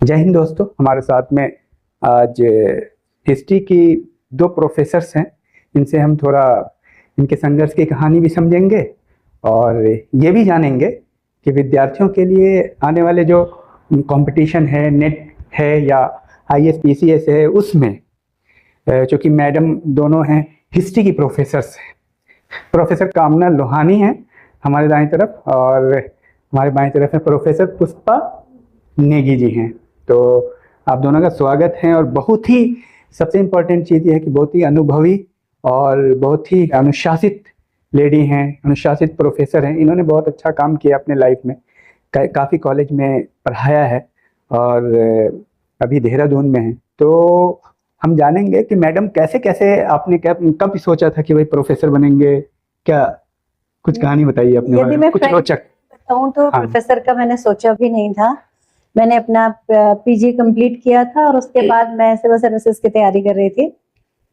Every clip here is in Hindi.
जय हिंद दोस्तों। हमारे साथ में आज हिस्ट्री की दो प्रोफेसर्स हैं। इनसे हम थोड़ा इनके संघर्ष की कहानी भी समझेंगे और ये भी जानेंगे कि विद्यार्थियों के लिए आने वाले जो कंपटीशन है, नेट है या आईएएस पीसीएस है, उसमें चूँकि मैडम दोनों हैं हिस्ट्री की प्रोफेसर्स हैं। प्रोफेसर कामना लोहानी हैं हमारे दाईं तरफ और हमारे बाईं तरफ है प्रोफेसर पुष्पा नेगी जी हैं। तो आप दोनों का स्वागत है। और बहुत ही सबसे इम्पोर्टेंट चीज़ ये है कि बहुत ही अनुभवी और बहुत ही अनुशासित लेडी हैं, अनुशासित प्रोफेसर हैं। इन्होंने बहुत अच्छा काम किया अपने लाइफ में, काफ़ी कॉलेज में पढ़ाया है और अभी देहरादून में हैं। तो हम जानेंगे कि मैडम कैसे कैसे आपने कब सोचा था कि भाई प्रोफेसर बनेंगे, क्या कुछ कहानी बताइए अपने बारे में, कुछ रोचक। बताऊं तो हाँ। प्रोफेसर का मैंने सोचा भी नहीं था। मैंने अपना पीजी कंप्लीट किया था और उसके बाद मैं सिविल सर्विसेज की तैयारी कर रही थी।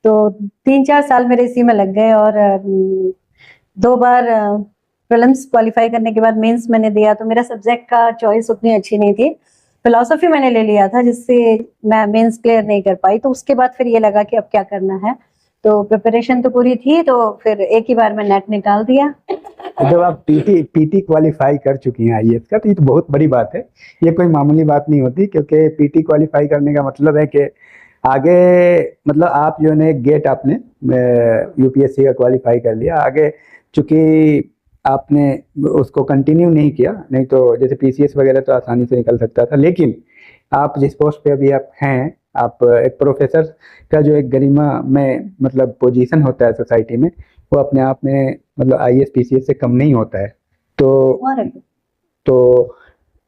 तो 3-4 साल मेरे इसी में लग गए और 2 बार प्रीलिम्स क्वालिफाई करने के बाद मेंस मैंने दिया। तो मेरा सब्जेक्ट का चॉइस उतनी अच्छी नहीं थी। फिलॉसफी मैंने ले लिया था जिससे मैं मेंस क्लियर नहीं कर पाई। तो उसके बाद फिर ये लगा कि अब क्या करना है। तो प्रिपरेशन तो पूरी थी, तो फिर एक ही बार में नेट निकाल दिया। जब आप पीटी क्वालिफाई कर चुकी हैं आईएएस का, तो ये तो बहुत बड़ी बात है। ये कोई मामूली बात नहीं होती, क्योंकि पीटी क्वालिफाई करने का मतलब है कि आगे मतलब आप जो है गेट आपने यूपीएससी का क्वालिफाई कर लिया। आगे चूंकि आपने उसको कंटिन्यू नहीं किया, नहीं तो जैसे पीसीएस वगैरह तो आसानी से निकल सकता था, लेकिन आप जिस पोस्ट पे अभी आप हैं, आप एक प्रोफेसर का जो एक गरिमा में मतलब पोजीशन होता है सोसाइटी में, वो अपने आप में मतलब आईएएस पीसीएस से कम नहीं होता है। तो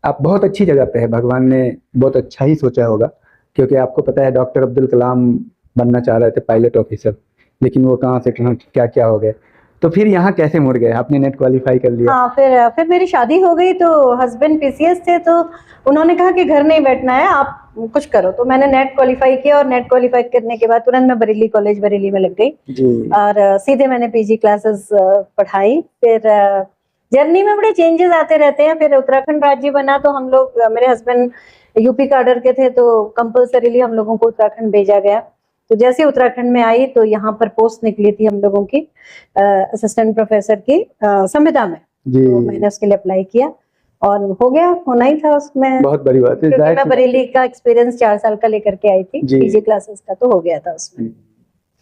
आप बहुत अच्छी जगह पे है, भगवान ने बहुत अच्छा ही सोचा होगा। क्योंकि आपको पता है डॉक्टर अब्दुल कलाम बनना चाह रहे थे, पायलट ऑफिसर, लेकिन वो कहाँ से कहाँ क्या क्या हो गए। तो फिर यहाँ कैसे मुड़ गए? आपने नेट क्वालिफाई कर लिया। हाँ, फिर मेरी शादी हो गई। तो हस्बैंड पीसीएस थे, तो उन्होंने कहा कि घर नहीं बैठना है, आप कुछ करो। तो मैंने नेट क्वालिफाई किया और नेट क्वालिफाई करने के बाद तुरंत मैं बरेली कॉलेज बरेली में लग गई जी। और सीधे मैंने पीजी क्लासेस पढ़ाई। फिर जर्नी में बड़े चेंजेस आते रहते हैं। फिर उत्तराखंड राज्य बना, तो हम लोग, मेरे हस्बैंड यूपी काडर के थे, तो कंपल्सरीली हम लोगों को उत्तराखंड भेजा गया। तो जैसे उत्तराखंड में आई तो यहाँ पर पोस्ट निकली थी हम लोगों की असिस्टेंट प्रोफेसर की संविदा में। तो मैंने उसके लिए अप्लाई किया और हो गया, होना ही था उसमें। बहुत बड़ी बात है, क्योंकि मैं बरेली का एक्सपीरियंस 4 साल का लेकर के आई थी पीजी क्लासेस का, तो हो गया था उसमें।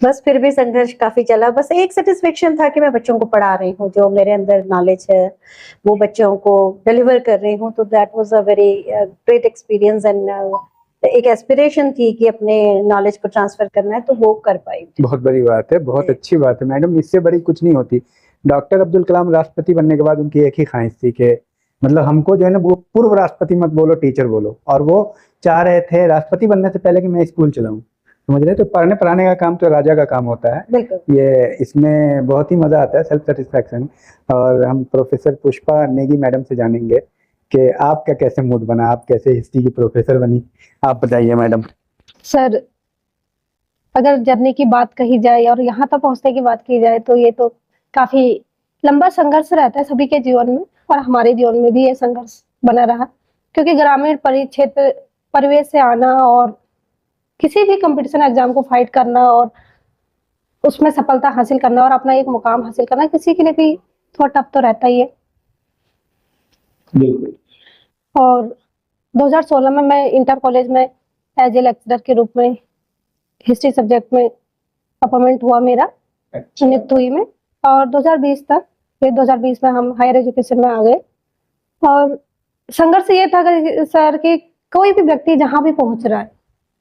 बस फिर भी संघर्ष काफी चला। बस एक सेटिस्फेक्शन था कि मैं बच्चों को पढ़ा रही हूँ, जो मेरे अंदर नॉलेज है वो बच्चों को डिलीवर कर रही हूँ। तो that was a very great experience and एक एस्पिरेशन थी कि अपने नॉलेज को ट्रांसफर करना है, तो वो कर पाई। बहुत बड़ी बात है, बहुत अच्छी बात है मैडम, इससे बड़ी कुछ नहीं होती। डॉक्टर अब्दुल कलाम राष्ट्रपति बनने के बाद उनकी एक ही ख्वाहिश थी कि मतलब हमको जो है ना, वो पूर्व राष्ट्रपति मत बोलो, टीचर बोलो। और वो चाह रहे थे राष्ट्रपति बनने से पहले कि मैं स्कूल चलाऊं, समझ रहे। तो पढ़ने पढ़ाने का काम तो राजा का काम होता है। ये इसमें बहुत ही मजा आता है, सेल्फ सेटिस्फैक्शन। और हम प्रोफेसर पुष्पा नेगी मैडम से जानेंगे कि आपका कैसे मूड बना, आप कैसे हिस्ट्री की प्रोफेसर बनी, आप बताइए मैडम। सर, अगर जर्नी की बात कही जाए और यहाँ तक पहुँचने की बात की जाए, तो ये तो काफी लंबा संघर्ष रहता है सभी के जीवन में, और हमारे जीवन में भी ये संघर्ष बना रहा। क्योंकि ग्रामीण परिक्षेत्र परिवेश से आना और किसी भी कंपटीशन एग्जाम को फाइट करना और उसमें सफलता हासिल करना और अपना एक मुकाम हासिल करना, किसी के लिए भी थोड़ा टफ तो रहता ही है। और 2016 में मैं इंटर कॉलेज में एज ए लेक्चरर के रूप में हिस्ट्री सब्जेक्ट में अपॉइंटमेंट हुआ मेरा, नियुक्त हुई मैं। और 2020 तक, फिर 2020 में हम हायर एजुकेशन में आ गए। और संघर्ष ये था सर कि कोई भी व्यक्ति जहाँ भी पहुंच रहा है,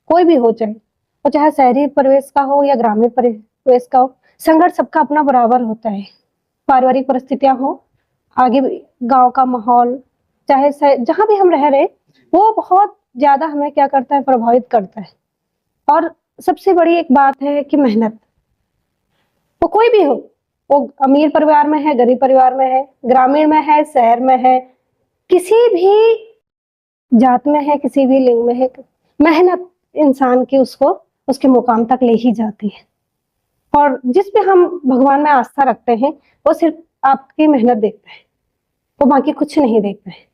कोई भी हो, चाहे वो चाहे शहरी परिवेश का हो या ग्रामीण परिवेश का हो, संघर्ष सबका अपना बराबर होता है। पारिवारिक परिस्थितियां हो, आगे गांव का माहौल, चाहे जहाँ भी हम रह रहे, वो बहुत ज्यादा हमें क्या करता है, प्रभावित करता है। और सबसे बड़ी एक बात है कि मेहनत, वो कोई भी हो, वो अमीर परिवार में है, गरीब परिवार में है, ग्रामीण में है, शहर में है, किसी भी जात में है, किसी भी लिंग में है, मेहनत इंसान की उसको उसके मुकाम तक ले ही जाती है। और जिस पे हम भगवान में आस्था रखते हैं, वो सिर्फ आपकी मेहनत देखता है, वो बाकी कुछ नहीं देखता है।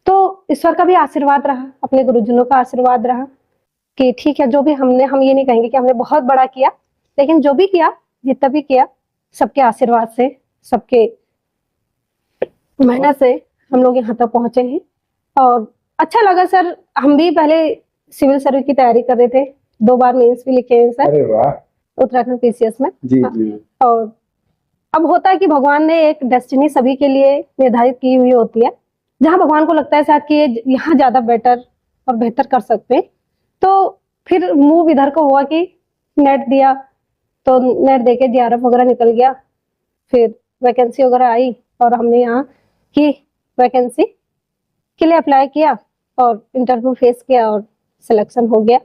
तो ईश्वर का भी आशीर्वाद रहा, अपने गुरुजनों का आशीर्वाद रहा कि ठीक है, जो भी हम ये नहीं कहेंगे कि हमने बहुत बड़ा किया, लेकिन जो भी किया, जितना भी किया, सबके आशीर्वाद से, सबके मेहनत से हम लोग यहाँ तक पहुंचे हैं। और अच्छा लगा सर, हम भी पहले सिविल सर्विस की तैयारी कर रहे थे, 2 बार मेंस भी लिखे हैं सर। अरे वाह। उत्तराखंड पीसीएस में। जी जी। और अब होता है कि भगवान ने एक डेस्टिनी सभी के लिए निर्धारित की हुई होती है, जहां भगवान को लगता है शायद कि ये यहाँ ज्यादा बेटर और बेहतर कर सकते हैं, तो फिर मूव इधर को हुआ कि नेट दिया, तो नेट देके जीआरएफ वगैरह निकल गया, फिर वैकेंसी वगैरह आई और हमने यहाँ की वैकेंसी के लिए अप्लाई किया और इंटरव्यू फेस किया और सिलेक्शन हो गया।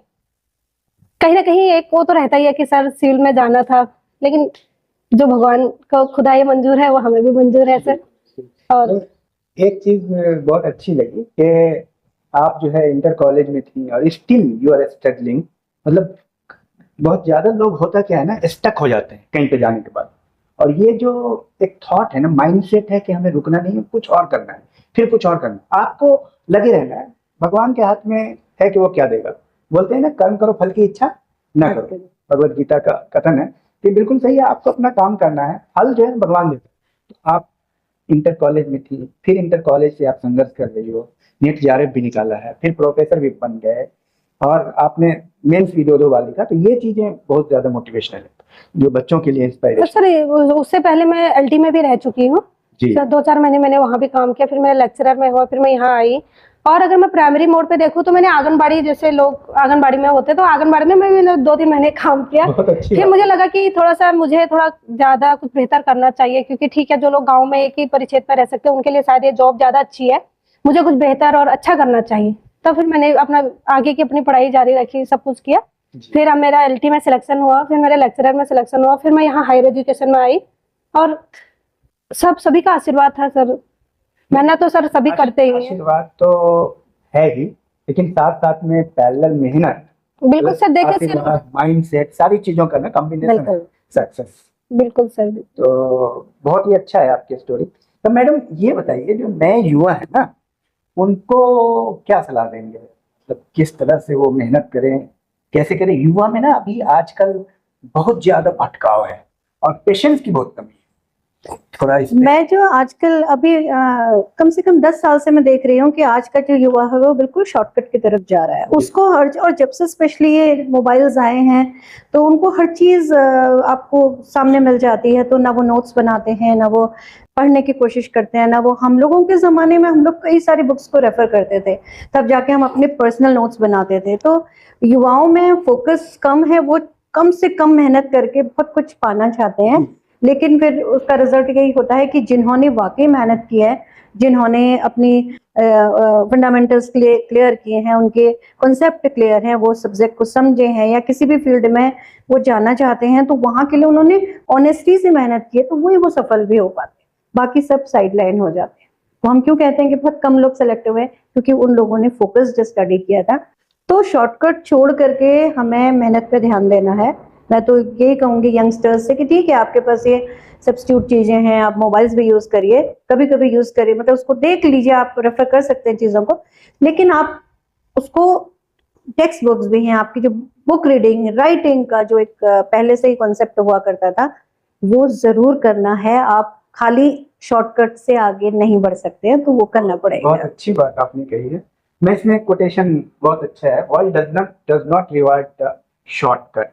कहीं ना कहीं एक वो तो रहता ही है कि सर सिविल में जाना था, लेकिन जो भगवान को खुदा ये मंजूर है वो हमें भी मंजूर है सर। और एक चीज बहुत अच्छी लगी कि आप जो है इंटर कॉलेज में थी और स्टिल यू आर स्ट्रगलिंग। मतलब बहुत ज्यादा लोग होता क्या है ना, स्टक हो जाते हैं कहीं पे जाने के बाद, और ये जो एक थॉट है ना, माइंडसेट है कि हमें रुकना नहीं है, कुछ और करना है, फिर कुछ और करना है, आपको लगे रहना है। भगवान के हाथ में है कि वो क्या देगा। बोलते हैं ना, कर्म करो फल की इच्छा ना करो, भगवत गीता का कथन है। ये बिल्कुल सही है, आपको अपना काम करना है, फल जो है भगवान देते हैं। तो आप इंटर कॉलेज में थी, फिर इंटर कॉलेज से आप संघर्ष कर रही हो, नीट जेआरएफ भी निकाला है, फिर प्रोफेसर भी बन गए, और आपने मेंस भी 2 बार लिखा। तो ये चीजें बहुत ज्यादा मोटिवेशनल है, जो बच्चों के लिए इंस्पायरेशन। सर उससे पहले मैं एलटी में भी रह चुकी हूँ सर, 2-4 महीने मैंने वहाँ भी काम किया, फिर मेरा लेक्चरर में हुआ, फिर मैं यहाँ आई। और अगर मैं प्राइमरी मोड पे देखूँ तो मैंने आंगनबाड़ी, जैसे लोग आंगनबाड़ी में होते, तो आंगनबाड़ी में मैं 2-3 महीने काम किया। फिर मुझे लगा कि मुझे थोड़ा ज्यादा कुछ बेहतर करना चाहिए, क्योंकि ठीक है, जो लोग गाँव में एक ही परिक्षेत्र में रह सकते हैं उनके लिए शायद ये जॉब ज्यादा अच्छी है, मुझे कुछ बेहतर और अच्छा करना चाहिए। तो फिर मैंने अपना आगे की अपनी पढ़ाई जारी रखी, सब कुछ किया। फिर अब मेरा एलटी में सिलेक्शन हुआ, फिर मेरे लेक्चरर में सिलेक्शन हुआ, फिर मैं यहाँ हायर एजुकेशन में आई, और सभी का आशीर्वाद था सर। मेहनत तो सर सभी करते ही हैं। आशीर्वाद तो है ही, लेकिन साथ साथ में पैरेलल मेहनत, बिल्कुल सर, देखिए सर, माइंडसेट, सारी चीजों का ना कॉम्बिनेशन सक्सेस। बिल्कुल सर। तो बहुत ही अच्छा है आपकी स्टोरी। तो मैडम ये बताइए, जो नए युवा है ना, उनको क्या सलाह देंगे, मतलब किस तरह से वो मेहनत करें, कैसे करें। युवा में ना अभी आजकल बहुत ज्यादा भटकाव है और पेशेंस की बहुत कमी है। थोड़ा मैं जो आजकल अभी कम से कम 10 साल से मैं देख रही हूँ कि आज का जो युवा है वो बिल्कुल शॉर्टकट की तरफ जा रहा है। उसको और जब से स्पेशली ये मोबाइल्स आए हैं तो उनको हर चीज आपको सामने मिल जाती है, तो ना वो नोट्स बनाते हैं, ना वो पढ़ने की कोशिश करते हैं, ना वो। हम लोगों के जमाने में हम लोग कई सारी बुक्स को रेफर करते थे, तब जाके हम अपने पर्सनल नोट्स बनाते थे। तो युवाओं में फोकस कम है, वो कम से कम मेहनत करके बहुत कुछ पाना चाहते हैं, लेकिन फिर उसका रिजल्ट यही होता है कि जिन्होंने वाकई मेहनत की है, जिन्होंने अपनी फंडामेंटल्स क्लियर किए हैं, उनके कॉन्सेप्ट क्लियर हैं, वो सब्जेक्ट को समझे हैं या किसी भी फील्ड में वो जाना चाहते हैं, तो वहां के लिए उन्होंने ऑनेस्टी से मेहनत की है, तो वो सफल भी हो पाते हैं। बाकी सब साइड लाइन हो जाते हैं। तो हम क्यों कहते हैं कि बहुत कम लोग सेलेक्ट हुए, क्योंकि उन लोगों ने फोकस्ड स्टडी किया था। तो शॉर्टकट छोड़ करके हमें मेहनत पे ध्यान देना है। मैं तो यही कहूंगी यंगस्टर्स से कि ठीक है, आपके पास ये सब्स्टिट्यूट चीजें हैं, आप मोबाइल्स भी यूज करिए, कभी कभी यूज करिए, मतलब उसको देख लीजिए, आप रेफर कर सकते हैं चीजों को, लेकिन आप उसको, टेक्स्ट बुक्स भी हैं आपकी, जो बुक रीडिंग राइटिंग का जो एक पहले से ही कॉन्सेप्ट हुआ करता था, वो जरूर करना है। आप खाली शॉर्टकट से आगे नहीं बढ़ सकते हैं, तो वो करना पड़ेगा। बहुत अच्छी बात आपने कही है। मैं इसमें कोटेशन बहुत अच्छा है, world does not reward the shortcut,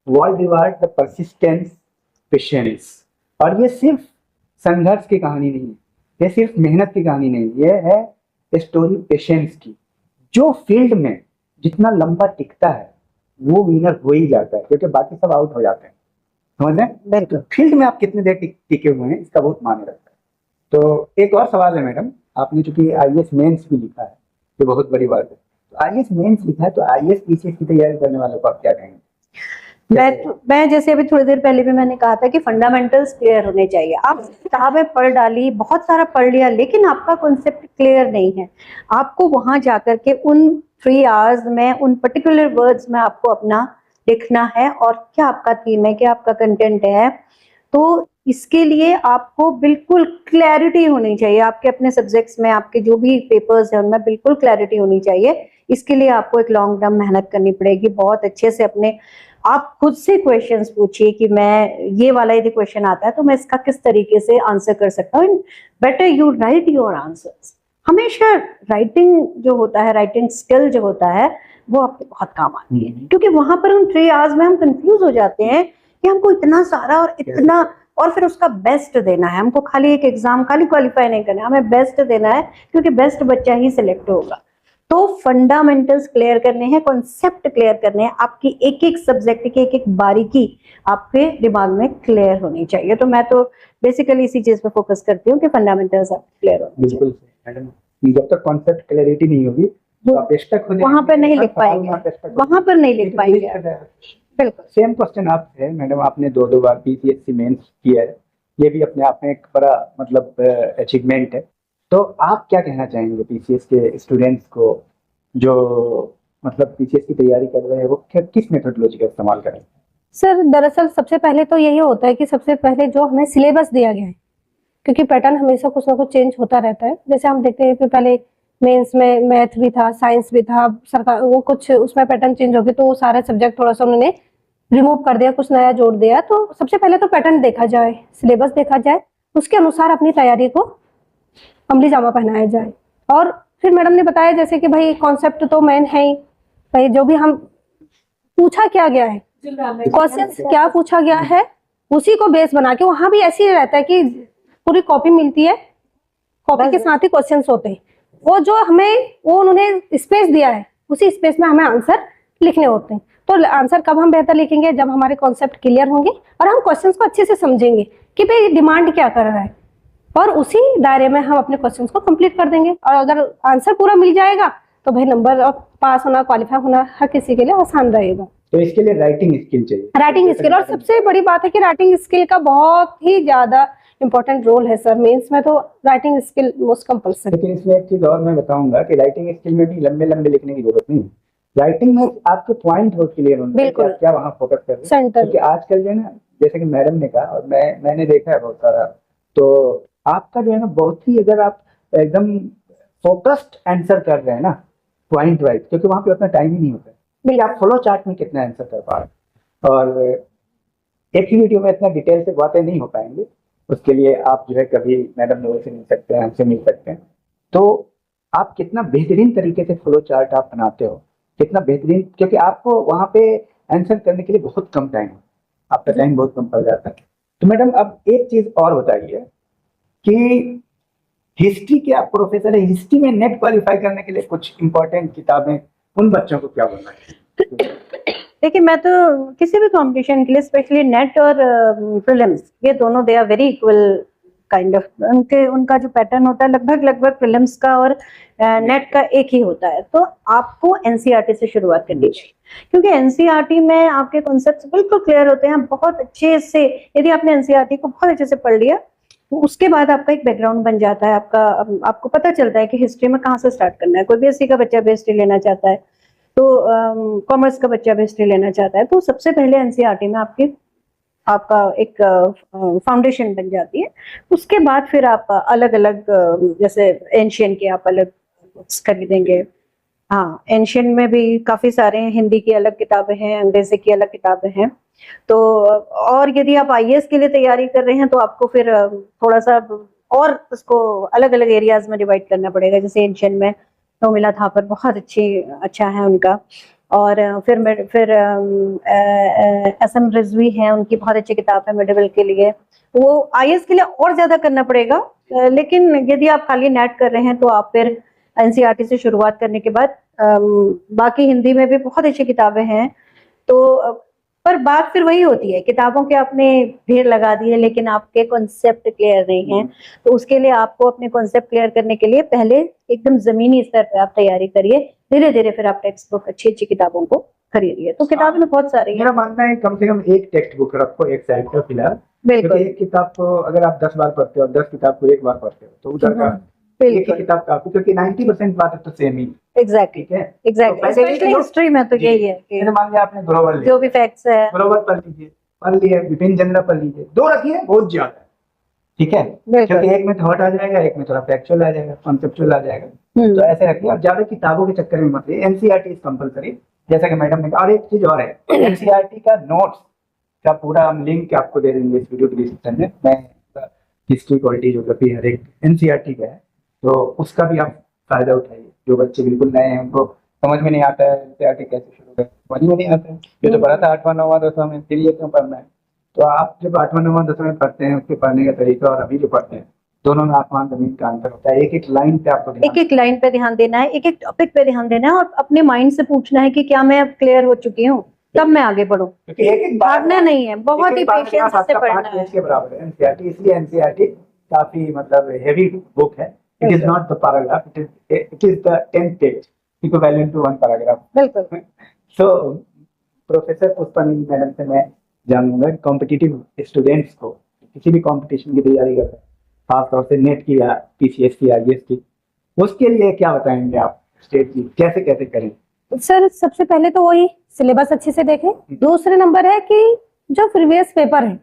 world reward the persistence, patience. और ये सिर्फ संघर्ष की कहानी नहीं है, ये सिर्फ मेहनत की कहानी नहीं, ये है स्टोरी पेशेंस की। जो फील्ड में जितना लंबा टिकता है वो विनर हो ही जाता है, क्योंकि बाकी सब आउट हो जाते हैं। समझ रहे हैं? बिल्कुल। फील्ड में आप कितने देर टिके हुए हैं, इसका बहुत मायने रखता है। तो एक और सवाल है मैडम, आपने चूंकि आईएएस मेंस भी लिखा है, ये बहुत बड़ी बात है। तो आईएएस मेंस लिखा है, तो आईएएस पीसीएस की तैयारी करने वालों को आप क्या कहेंगे? मैं जैसे अभी थोड़ी देर पहले भी मैंने कहा था कि फंडामेंटल्स क्लियर होने चाहिए। आप किताबें पढ़ डाली, बहुत सारा पढ़ लिया, लेकिन आपका कॉन्सेप्ट क्लियर नहीं है। आपको वहां जाकर के उन 3 आवर्स में, उन पर्टिकुलर वर्ड्स में आपको अपना लिखना है, और क्या आपका थीम है, क्या आपका कंटेंट है। तो इसके लिए आपको बिल्कुल क्लैरिटी होनी चाहिए आपके अपने सब्जेक्ट्स में, आपके जो भी पेपर्स हैं उनमें बिल्कुल क्लैरिटी होनी चाहिए। इसके लिए आपको एक लॉन्ग टर्म मेहनत करनी पड़ेगी, बहुत अच्छे से अपने आप खुद से क्वेश्चंस पूछिए कि मैं ये वाला यदि क्वेश्चन आता है तो मैं इसका किस तरीके से आंसर कर सकता हूँ। Better you right your answers. हमेशा राइटिंग जो होता है, राइटिंग स्किल जो होता है वो आपके बहुत काम आती है, क्योंकि वहां पर उन 3 आवर्स में हम कंफ्यूज हो जाते हैं कि हमको इतना सारा और इतना, और फिर उसका बेस्ट देना है। हमको खाली एक एग्जाम खाली क्वालिफाई नहीं करना है, हमें बेस्ट देना है, क्योंकि बेस्ट बच्चा ही सिलेक्ट होगा। तो फंडामेंटल्स क्लियर करने हैं, कॉन्सेप्ट क्लियर करने हैं, आपकी एक एक सब्जेक्ट की एक एक बारीकी आपके दिमाग में क्लियर होनी चाहिए। तो मैं तो बेसिकली इसी चीज पे फोकस करती हूँ कि फंडामेंटल्स आप क्लियर हो। बिल्कुल मैडम, जब तक कॉन्सेप्ट क्लैरिटी नहीं होगी तो आप स्टक हो जाएंगे, वहां पर नहीं लिख पाएंगे, वहां पर नहीं लिख पाएंगे। बिल्कुल सेम क्वेश्चन आपसे मैडम, आपने 2 बार पीसीएससी मेंस किया है, ये भी अपने आप में एक बड़ा मतलब अचीवमेंट है। तो आप क्या कहना चाहेंगे पीसीएस के स्टूडेंट्स को जो मतलब पीसीएस की तैयारी कर रहे हैं, वो किस मेथोडोलॉजी का इस्तेमाल करें? सर दरअसल सबसे पहले तो यही होता है कि सबसे पहले जो हमें सिलेबस दिया गया है, क्योंकि पैटर्न हमेशा कुछ ना कुछ चेंज होता रहता है। जैसे हम देखते हैं कि पहले मेंस में मैथ भी था, साइंस भी था, सरकार वो कुछ उसमें पैटर्न चेंज हो गए तो वो सारे सब्जेक्ट थोड़ा सा उन्होंने रिमूव कर दिया, कुछ नया जोड़ दिया। तो सबसे पहले तो पैटर्न देखा जाए, सिलेबस देखा जाए, उसके अनुसार अपनी तैयारी को अमली जामा पहनाया जाए। और फिर मैडम ने बताया जैसे कि भाई कॉन्सेप्ट तो मेन है ही, भाई जो भी हम पूछा क्या गया है, क्वेश्चंस क्या पूछा गया है, उसी को बेस बना के, वहां भी ऐसे ही रहता है कि पूरी कॉपी मिलती है, कॉपी के साथ ही क्वेश्चंस होते हैं, वो जो हमें वो उन्होंने स्पेस दिया है उसी स्पेस में हमें आंसर लिखने होते हैं। तो आंसर कब हम बेहतर लिखेंगे, जब हमारे कॉन्सेप्ट क्लियर होंगे और हम क्वेश्चंस को अच्छे से समझेंगे कि भाई डिमांड क्या कर रहा है, और उसी दायरे में हम अपने क्वेश्चंस को कंप्लीट कर देंगे। और अगर आंसर पूरा मिल जाएगा तो भाई नंबर और पास होना, क्वालिफाई होना हर किसी के लिए आसान रहेगा। तो इसके लिए राइटिंग स्किल चाहिए, राइटिंग स्किल, और सबसे बड़ी बात है कि राइटिंग स्किल का बहुत ही ज्यादा इंपॉर्टेंट रोल है सर। मेंस में तो राइटिंग स्किल मोस्ट कंपल्सरी। लेकिन इसमें एक चीज और मैं बताऊंगा कि राइटिंग स्किल में भी लंबे लंबे लिखने की जरूरत नहीं, राइटिंग में आपके पॉइंट हो क्लियर होने चाहिए, आप क्या वहाँ फोकस कर रहे हैं। क्योंकि आजकल जो है ना, जैसे कि मैडम ने कहा और मैंने देखा है बहुत सारा, तो आपका जो है ना बहुत ही, अगर आप एकदम फोकस्ड आंसर कर रहे हैं ना पॉइंट वाइज, क्योंकि वहाँ पे उतना टाइम ही नहीं होता है, आप फ्लो चार्ट में कितना आंसर कर पा रहे हैं। और एक ही वीडियो में इतना डिटेल से बातें नहीं हो पाएंगे, उसके लिए आप जो है कभी मैडम लोगों से मिल सकते हैं, हमसे मिल सकते हैं। तो आप कितना बेहतरीन तरीके से फ्लो चार्ट आप बनाते हो, कितना बेहतरीन, क्योंकि आपको वहाँ पे आंसर करने के लिए बहुत कम टाइम, आपका टाइम बहुत कम पड़ जाता है। तो मैडम अब एक चीज और बताइए कि हिस्ट्री के आप प्रोफेसर है, हिस्ट्री में नेट क्वालिफाई करने के लिए कुछ इंपॉर्टेंट किताबें उन बच्चों को क्या बोलना है? देखिए, मैं तो किसी भी कंपटीशन के लिए स्पेशली नेट और प्रीलिम्स, ये दोनों they are very equal kind of, उनका जो पैटर्न होता है लगभग प्रीलिम्स का और नेट का एक ही होता है। तो आपको एनसीईआरटी से शुरुआत करनी चाहिए, क्योंकि एनसीईआरटी में आपके कॉन्सेप्ट्स बिल्कुल क्लियर होते हैं बहुत अच्छे से। यदि आपने एनसीईआरटी को बहुत अच्छे से पढ़ लिया तो उसके बाद आपका एक बैकग्राउंड बन जाता है, आपको पता चलता है कि हिस्ट्री में कहाँ से स्टार्ट करना है। कोई भी एससी का बच्चा भी हिस्ट्री लेना चाहता है, तो कॉमर्स का बच्चा भी हिस्ट्री लेना चाहता है, तो सबसे पहले एनसीईआरटी में आपका एक फाउंडेशन बन जाती है। उसके बाद फिर आप अलग अलग जैसे एंशियन के आप अलग बुक्स खरीदेंगे। हाँ, एंशियन में भी काफी सारे हैं, हिंदी की अलग किताबें हैं, अंग्रेजी की अलग किताबें हैं। तो और यदि आप आईएएस के लिए तैयारी कर रहे हैं तो आपको फिर थोड़ा सा और उसको अलग अलग एरियाज में डिवाइड करना पड़ेगा। जैसे एंशियन में रोमिला थापर बहुत अच्छा है उनका, और फिर एसएम रिजवी हैं, उनकी बहुत अच्छी किताब है मिडिवल के लिए। वो आईएएस के लिए और ज्यादा करना पड़ेगा, लेकिन यदि आप खाली नेट कर रहे हैं तो आप फिर एनसीईआरटी से शुरुआत करने के बाद बाकी हिंदी में भी बहुत अच्छी किताबें हैं। तो पर बात फिर वही होती है, किताबों के आपने ढेर लगा दी है लेकिन आपके कॉन्सेप्ट क्लियर नहीं है। तो उसके लिए आपको अपने कॉन्सेप्ट क्लियर करने के लिए पहले एकदम जमीनी स्तर पे आप तैयारी करिए, धीरे धीरे फिर आप टेक्स्ट बुक अच्छी किताबों को खरीदिए। तो किताबें में बहुत सारी है। मेरा मानना है कम से कम एक टेक्स्ट बुक रखो एक साइड पर फिलहाल, बिल्कुल। एक किताब को अगर आप 10 बार पढ़ते हो, 10 किताब को एक बार पढ़ते हो, तो उधर का एक ही किताब काफी, क्योंकि 90% बात तो सेम ही। एग्जैक्टली, स्पेशली हिस्ट्री में तो यही है कि मान लिया आपने ग्लोबल जो भी फैक्ट्स है ग्लोबल पढ़ लीजिए, पढ़ लिए, विभिन्न जनरल पढ़ लीजिए, 2 रखिए बहुत ज्यादा, ठीक है, बिल्कुल। क्योंकि एक में थॉट आ जाएगा, एक में थोड़ा फैक्चुअल आ जाएगा, कॉन्सेप्चुअल आ जाएगा। हम्म। तो ऐसे रखिए, और ज्यादा किताबों के चक्कर में मत रहिए। एनसीईआरटी इज कंपलसरी, जैसा कि मैडम ने कहा। और एक चीज और है, एनसीईआरटी का नोट्स का पूरा हम लिंक आपको दे देंगे इस वीडियो डिस्क्रिप्शन में। मैं हिस्ट्री, पॉलिटी, ज्योग्राफी हर एक एनसीईआरटी का है, तो उसका भी आप फायदा उठाइए। जो बच्चे बिल्कुल नए हैं, उनको समझ में नहीं आता है एनसीईआरटी कैसे शुरू करें, समझ में नहीं आता है। ये तो पढ़ा था 8वां 9वां 10वां में, फिर ये क्यों पढ़ना है? तो आप जब 8वां 9वां 10वां में पढ़ते हैं, उसके पढ़ने का तरीका और अभी जो पढ़ते हैं, दोनों में आसमान जमीन का अंतर होता है। एक एक लाइन पे आपको एक एक लाइन पे ध्यान देना है, एक एक टॉपिक पे ध्यान देना है, और अपने माइंड से पूछना है कि क्या मैं अब क्लियर हो चुकी हूँ, तब मैं आगे बढ़ूँ। क्योंकि एक एक भागना नहीं है, बहुत ही पेशेंस से पढ़ना है। के बराबर है एनसीईआरटी, इसलिए एनसीईआरटी काफी मतलब हेवी बुक है। It is not the paragraph, it is the 10 page equivalent to 1 paragraph. बिल्कुल। सो प्रोफेसर पुष्पानी मैडम से मैं जानूंगा कॉम्पिटिटिव स्टूडेंट्स को किसी भी कंपटीशन की तैयारी कर रहे हैं, खासतौर से नेट की या पीसीएस की, आईएएस की, उसके लिए क्या बताएंगे आप स्ट्रेटजी, कैसे कैसे करें? सर सबसे पहले तो वही सिलेबस अच्छे से देखें। दूसरे नंबर है कि जो प्रीवियस पेपर है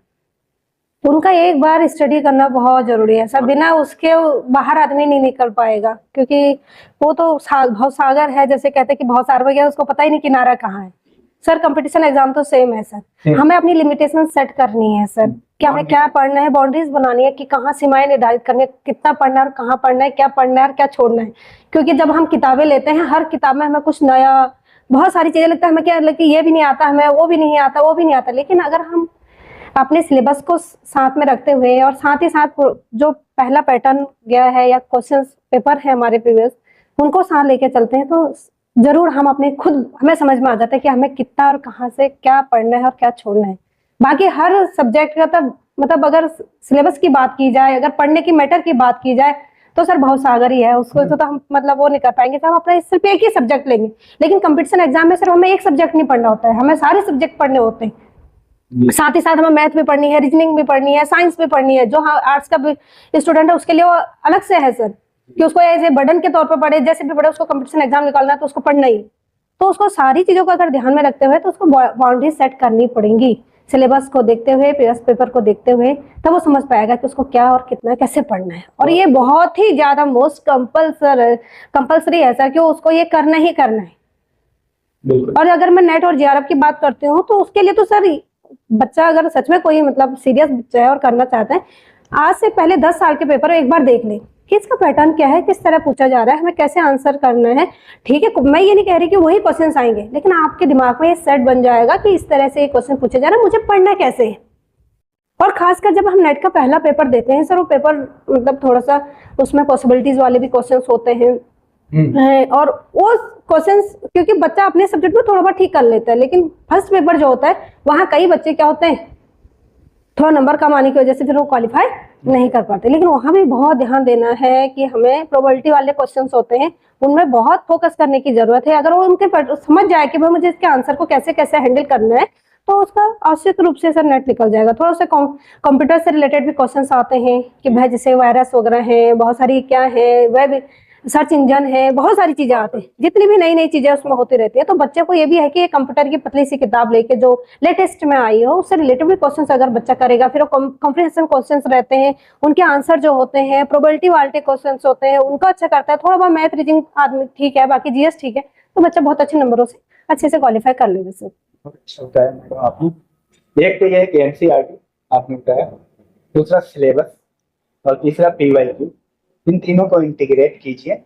उनका एक बार स्टडी करना बहुत जरूरी है सर। बिना उसके बाहर आदमी नहीं निकल पाएगा, क्योंकि वो तो भाव सागर है, जैसे कहते हैं कि भाव सागर गया, उसको पता ही नहीं किनारा कहाँ है। सर कंपटीशन एग्जाम तो सेम है सर। हमें अपनी लिमिटेशन सेट करनी है सर, कि हमें क्या पढ़ना है, बाउंड्रीज बनानी है कि कहाँ सीमाएं निर्धारित करनी है, कितना पढ़ना है और कहाँ पढ़ना है, क्या पढ़ना है और क्या छोड़ना है। क्योंकि जब हम किताबें लेते हैं, हर किताब में हमें कुछ नया, बहुत सारी चीजें लगता है हमें, क्या लगता है ये भी नहीं आता हमें, वो भी नहीं आता, वो भी नहीं आता। लेकिन अगर हम अपने सिलेबस को साथ में रखते हुए और साथ ही साथ जो पहला पैटर्न गया है या क्वेश्चन पेपर है हमारे प्रीवियस, उनको साथ लेके चलते हैं, तो जरूर हम अपने खुद हमें समझ में आ जाता है कि हमें कितना और कहाँ से क्या पढ़ना है और क्या छोड़ना है। बाकी हर सब्जेक्ट का तब मतलब अगर सिलेबस की बात की जाए, अगर पढ़ने की मैटर की बात की जाए, तो सर बहुत सागर ही है, उसको तो हम मतलब वो नहीं कर पाएंगे। तो हम अपना सिर्फ एक ही सब्जेक्ट लेंगे, लेकिन कंपटीशन एग्जाम में सिर्फ हमें एक सब्जेक्ट नहीं पढ़ना होता है, हमें सारे सब्जेक्ट पढ़ने होते हैं। साथ ही साथ हमें मैथ भी पढ़नी है, रीजनिंग भी पढ़नी है, साइंस भी पढ़नी है। जो आर्ट्स का स्टूडेंट है उसके लिए वो अलग से है सर, कि उसको ऐसे बर्डन के तौर पर पढ़े, जैसे भी पढ़े, उसको कंपटीशन एग्जाम निकालना है तो उसको पढ़ना ही। तो उसको सारी चीजों को अगर ध्यान में रखते हुए तो उसको बाउंड्री सेट करनी पड़ेंगी, सिलेबस को देखते हुए, प्रीवियस पेपर को देखते हुए, तब वो समझ पाएगा कि उसको क्या और कितना कैसे पढ़ना है। और ये बहुत ही ज्यादा मोस्ट कंपल्सरी है सर, कि उसको ये करना ही करना है। और अगर मैं नेट और जेआरएफ की बात करती हूँ, तो उसके लिए तो सर बच्चा अगर सच में कोई मतलब सीरियस बच्चा है और करना चाहता है, आज से पहले 10 साल के पेपर एक बार देख ले कि इसका पैटर्न क्या है, किस तरह पूछा जा रहा है, हमें कैसे आंसर करना है। ठीक है, मैं ये नहीं कह रही कि वही क्वेश्चंस आएंगे, लेकिन आपके दिमाग में ये सेट बन जाएगा कि इस तरह से ये क्वेश्चन पूछे जा रहा है, मुझे पढ़ना कैसे है। और खासकर जब हम नेट का पहला पेपर देते हैं सर, वो पेपर मतलब थोड़ा सा उसमें पॉसिबिलिटीज वाले भी क्वेश्चन होते हैं, और वो क्वेश्चंस क्योंकि बच्चा अपने सब्जेक्ट में थोड़ा बहुत ठीक कर लेता है, लेकिन फर्स्ट पेपर जो होता है वहाँ कई बच्चे क्या होते हैं, थोड़ा नंबर कम आने की वजह से फिर वो क्वालिफाई नहीं कर पाते। लेकिन वहाँ भी बहुत ध्यान देना है कि हमें प्रोबेबिलिटी वाले क्वेश्चंस होते हैं, उनमें बहुत फोकस करने की जरूरत है। अगर वो उनके समझ जाए कि भाई मुझे इसके आंसर को कैसे कैसे हैंडल करना है, तो उसका आवश्यक रूप से सर नेट निकल जाएगा। थोड़ा सा कंप्यूटर से रिलेटेड भी क्वेश्चंस आते हैं कि भाई जैसे वायरस वगैरह है, बहुत सारी क्या है, वेब सर्च इंजन है, बहुत सारी चीजें आती हैं, जितनी भी नई नई चीजें उसमें होती रहती है। तो बच्चे को ये भी है कि कंप्यूटर की पतली सी किताब लेके जो लेटेस्ट में आई हो, उससे रिलेटेड भी क्वेश्चंस अगर बच्चा करेगा, फिर वो कॉम्प्रिहेंशन क्वेश्चंस रहते हैं, उनके आंसर जो होते हैं, प्रोबेबिलिटी वाले क्वेश्चंस होते हैं, उनका अच्छा करता है। थोड़ा बहुत मैथ रीजनिंग आदमी ठीक है, बाकी जीएस ठीक है, तो बच्चा बहुत अच्छे नंबरों से अच्छे से क्वालिफाई कर लेगा सर। अच्छा होता है मैडम। आपने एक तो ये है कि एनसीईआरटी आपने बताया, दूसरा सिलेबस, और तीसरा पीवाईक्यू, इन तीनों को इंटीग्रेट कीजिए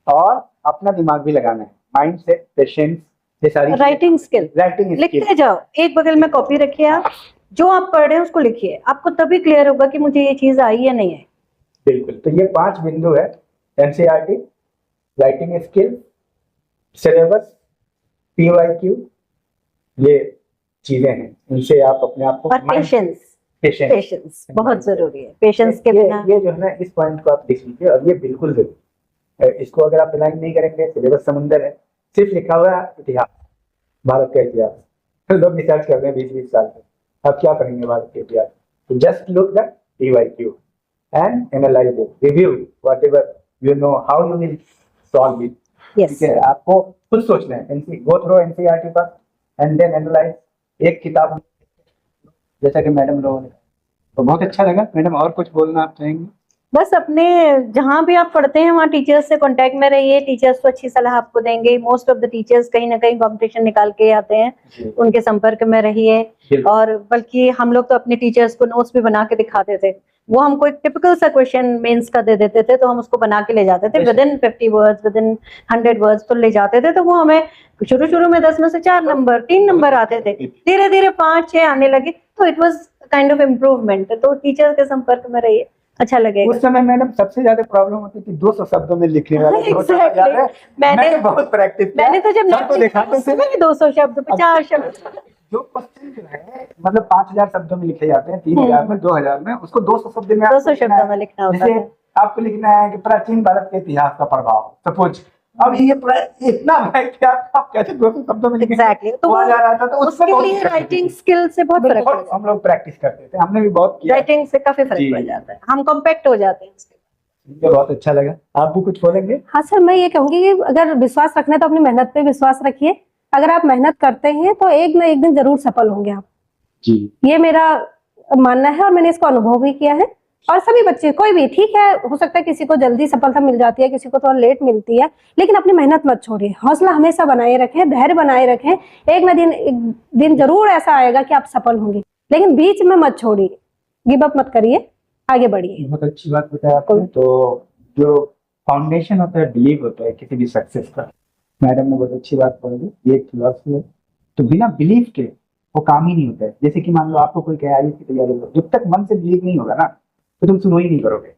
और अपना दिमाग भी लगाना है, माइंड से, पेशेंस, ये सारी राइटिंग स्किल, लिखते जाओ, एक बगल में कॉपी रखिए, आप जो आप पढ़ रहे हैं उसको लिखिए, आपको तभी क्लियर होगा कि मुझे ये चीज आई या नहीं आई। बिल्कुल। तो ये 5 बिंदु है, NCERT, writing skill, syllabus, PYQ, ये चीजें हैं, इनसे आप अपने आप को, और पेशेंस बहुत जरूरी है, पेशेंस के बिना ये जो है ना, इस पॉइंट को आप लिख लीजिए, और ये बिल्कुल जरूरी है। इसको अगर आप रिलाइज नहीं करेंगे, सिलेबस समुंदर है, सिर्फ लिखा हुआ इतिहास, भारत का इतिहास, तो लोग रिसर्च कर रहे हैं 20-20 साल से, आप क्या करेंगे भारत के इतिहास? तो just look the PYQ and analyse it, review whatever you know, how you will solve it. ठीक है, आपको खुद सोचना है, गो थ्रू एनसीईआरटी पर एंड देन एनालाइज। एक किताब जैसा कि मैडम लोगों ने, तो बहुत अच्छा लगा। मैडम और कुछ बोलना आप चाहेंगे? बस अपने जहाँ भी आप पढ़ते हैं वहाँ टीचर्स से कांटेक्ट में रहिए, टीचर्स तो अच्छी सलाह आपको देंगे। मोस्ट ऑफ द टीचर्स कहीं ना कहीं कंपटीशन निकाल के आते हैं, उनके संपर्क में रहिए। और बल्कि हम लोग तो अपने टीचर्स को नोट्स भी बना के दिखाते थे, वो हमको एक टिपिकल सा क्वेश्चन मेंस का दे देते थे, तो हम उसको बना के ले जाते थे with in 50 words, with in 100 words तो ले जाते थे। तो वो हमें शुरू में 10 में से 4 नंबर 3 नंबर आते थे, धीरे धीरे 5 6 आने लगे, तो it was kind of improvement. तो टीचर्स के संपर्क में रहिए, अच्छा लगेगा। उस समय मैडम सबसे ज्यादा प्रॉब्लम होती थी 200 शब्दों में लिखने वाला। Exactly. मैंने बहुत प्रैक्टिस किया। मैंने तो जब सबको दिखाते थे 200 शब्द 50 शब्द, जो क्वेश्चन जो है मतलब 5000 शब्दों में लिखे जाते हैं, 3000 में, 2000 में, उसको 200 शब्द में 200 शब्दों में लिखना होता जैसे है। आपको लिखना है कि प्राचीन भारत के इतिहास का प्रभाव, सपोज। अब ये इतना है कि आप कैसे 200 शब्दों में लिखेंगे? एग्जैक्टली, तो 2000 आता था, उसके लिए राइटिंग स्किल से बहुत फर्क पड़ जाता हम लोग प्रैक्टिस करते थे, हमने भी बहुत है, किया। राइटिंग से काफी फर्क जी। पड़ जाता है, हम कॉम्पैक्ट हो जाते हैं उसके। मुझे बहुत अच्छा लगा। आप भी कुछ बोलेंगे? हाँ सर, मैं ये कहूंगी कि अगर विश्वास रखना है तो अपनी मेहनत पे विश्वास रखिए। अगर आप मेहनत करते हैं तो एक ना एक दिन जरूर सफल होंगे आप। जी। ये मेरा मानना है और मैंने इसको अनुभव भी किया है। और सभी बच्चे, कोई भी, ठीक है, हो सकता है किसी को जल्दी सफलता मिल जाती है, किसी को थोड़ा लेट मिलती है, लेकिन अपनी मेहनत मत छोड़िए, हौसला हमेशा बनाए रखें, धैर्य बनाए रखें। एक ना दिन जरूर ऐसा आएगा कि आप सफल होंगे, लेकिन बीच में मत छोड़िए, गिव अप मत करिए, आगे बढ़िए। बहुत अच्छी बात बताया आपने। तो जो फाउंडेशन होता है, बिलीव होता है किसी भी सक्सेस का, मैडम ने बहुत अच्छी बात बोली। ये एक फिलॉसफी है, तो बिना बिलीव के वो काम ही नहीं होता है। जैसे कि मान लो आपको कोई कहे IAS की तैयारी करो, जब तक मन से बिलीव नहीं होगा ना, तो तुम शुरू ही नहीं करोगे,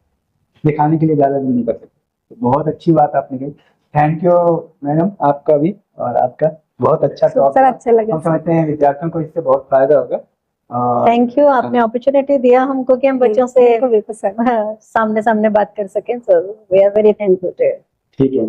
दिखाने के लिए ज्यादा दिन नहीं कर सकते। तो बहुत अच्छी बात आपने कही। थैंक यू मैडम, आपका भी और आपका बहुत अच्छा टॉक। सर अच्छा लगा। हम समझते हैं विद्यार्थियों को इससे बहुत फायदा होगा। थैंक यू, आपने अपॉर्चुनिटी दिया हमको कि हम बच्चों से बिल्कुल सर, सामने सामने बात कर सकें। So we are very thankful. ठीक है।